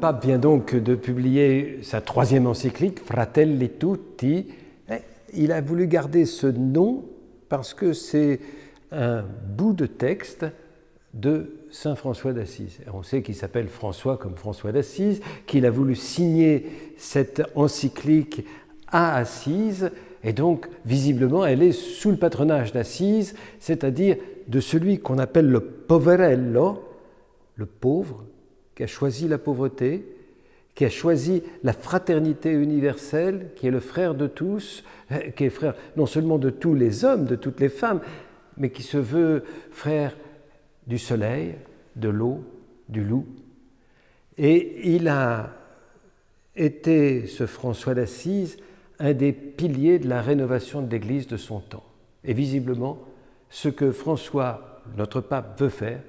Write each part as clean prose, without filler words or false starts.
pape vient donc de publier sa 3e encyclique, Fratelli Tutti. Il a voulu garder ce nom parce que c'est un bout de texte de saint François d'Assise. On sait qu'il s'appelle François comme François d'Assise, qu'il a voulu signer cette encyclique à Assise, et donc visiblement elle est sous le patronage d'Assise, c'est-à-dire de celui qu'on appelle le poverello, le pauvre, qui a choisi la pauvreté, qui a choisi la fraternité universelle, qui est le frère de tous, qui est frère non seulement de tous les hommes, de toutes les femmes, mais qui se veut frère du soleil, de l'eau, du loup. Et il a été, ce François d'Assise, un des piliers de la rénovation de l'Église de son temps. Et visiblement, ce que François, notre pape, veut faire,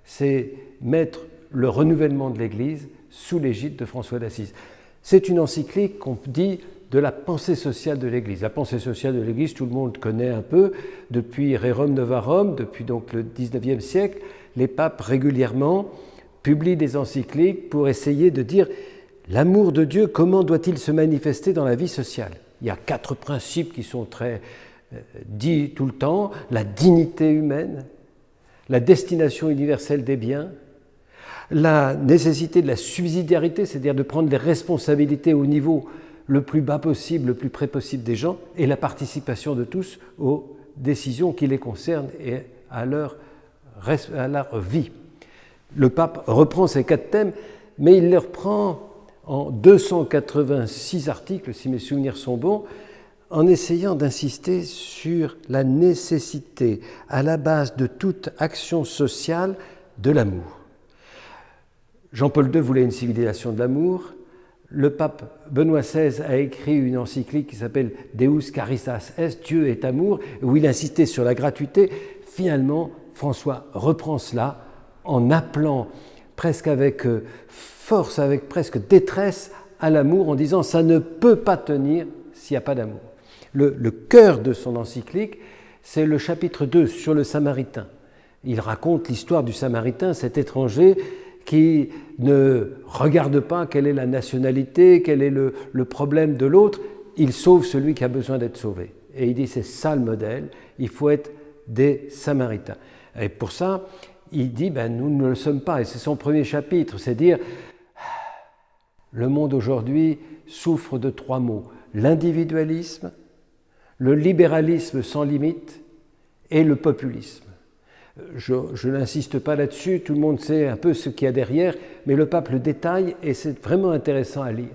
c'est mettre le renouvellement de l'Église sous l'égide de François d'Assise. C'est une encyclique qu'on dit de la pensée sociale de l'Église. La pensée sociale de l'Église, tout le monde connaît un peu. Depuis Rerum Novarum, depuis donc le XIXe siècle, les papes régulièrement publient des encycliques pour essayer de dire l'amour de Dieu, comment doit-il se manifester dans la vie sociale? Il y a 4 principes qui sont très dits tout le temps: la dignité humaine, la destination universelle des biens, la nécessité de la subsidiarité, c'est-à-dire de prendre les responsabilités au niveau le plus bas possible, le plus près possible des gens, et la participation de tous aux décisions qui les concernent et à leur vie. Le pape reprend ces 4 thèmes, mais il les reprend en 286 articles, si mes souvenirs sont bons, en essayant d'insister sur la nécessité, à la base de toute action sociale, de l'amour. Jean-Paul II voulait une civilisation de l'amour. Le pape Benoît XVI a écrit une encyclique qui s'appelle Deus Caritas Est, Dieu est amour, où il insistait sur la gratuité. Finalement, François reprend cela en appelant presque avec force, avec presque détresse à l'amour, en disant ça ne peut pas tenir s'il n'y a pas d'amour. Le cœur de son encyclique, c'est le chapitre 2 sur le Samaritain. Il raconte l'histoire du Samaritain, cet étranger qui ne regarde pas quelle est la nationalité, quel est le problème de l'autre, il sauve celui qui a besoin d'être sauvé. Et il dit, c'est ça le modèle, il faut être des Samaritains. Et pour ça, il dit, nous ne le sommes pas, et c'est son premier chapitre, c'est dire, le monde aujourd'hui souffre de 3 mots, l'individualisme, le libéralisme sans limite et le populisme. Je n'insiste pas là-dessus, tout le monde sait un peu ce qu'il y a derrière, mais le pape le détaille et c'est vraiment intéressant à lire.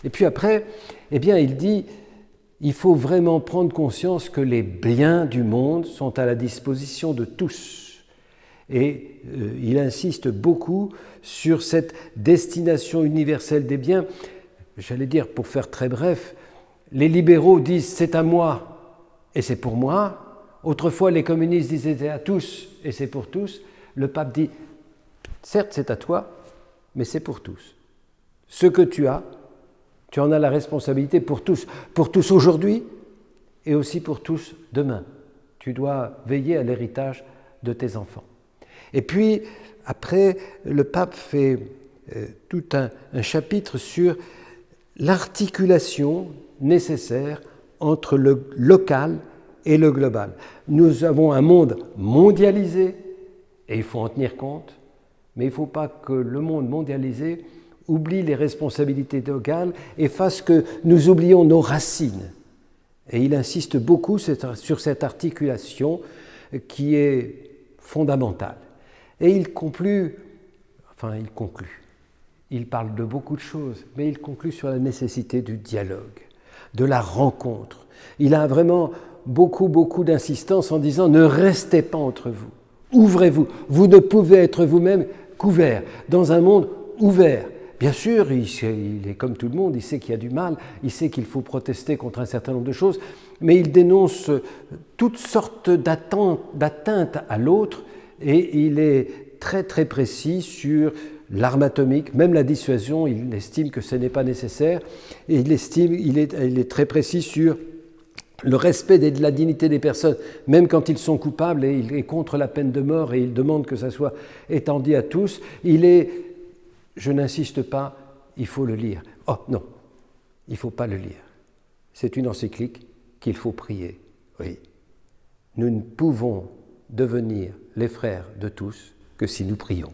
Et puis après, il dit, il faut vraiment prendre conscience que les biens du monde sont à la disposition de tous. Et il insiste beaucoup sur cette destination universelle des biens. J'allais dire, pour faire très bref, les libéraux disent « c'est à moi et c'est pour moi ». Autrefois, les communistes disaient « c'est à tous et c'est pour tous ». Le pape dit « certes, c'est à toi, mais c'est pour tous. Ce que tu en as la responsabilité pour tous aujourd'hui et aussi pour tous demain. Tu dois veiller à l'héritage de tes enfants. » Et puis, après, le pape fait tout un chapitre sur l'articulation nécessaire entre le local et le global. Nous avons un monde mondialisé, et il faut en tenir compte, mais il ne faut pas que le monde mondialisé oublie les responsabilités locales et fasse que nous oublions nos racines. Et il insiste beaucoup sur cette articulation qui est fondamentale. Et il conclut, il parle de beaucoup de choses, mais il conclut sur la nécessité du dialogue, de la rencontre. Il a vraiment beaucoup d'insistance en disant « ne restez pas entre vous, ouvrez-vous, vous ne pouvez être vous-même qu'ouvert, dans un monde ouvert ». Bien sûr, il est comme tout le monde, il sait qu'il y a du mal, il sait qu'il faut protester contre un certain nombre de choses, mais il dénonce toutes sortes d'atteintes à l'autre et il est très précis sur l'arme atomique, même la dissuasion, il estime que ce n'est pas nécessaire, et il est très précis sur le respect de la dignité des personnes, même quand ils sont coupables, et il est contre la peine de mort, et il demande que ça soit étendu à tous. Je n'insiste pas, il faut le lire. Oh non, il ne faut pas le lire. C'est une encyclique qu'il faut prier. Oui. Nous ne pouvons devenir les frères de tous que si nous prions.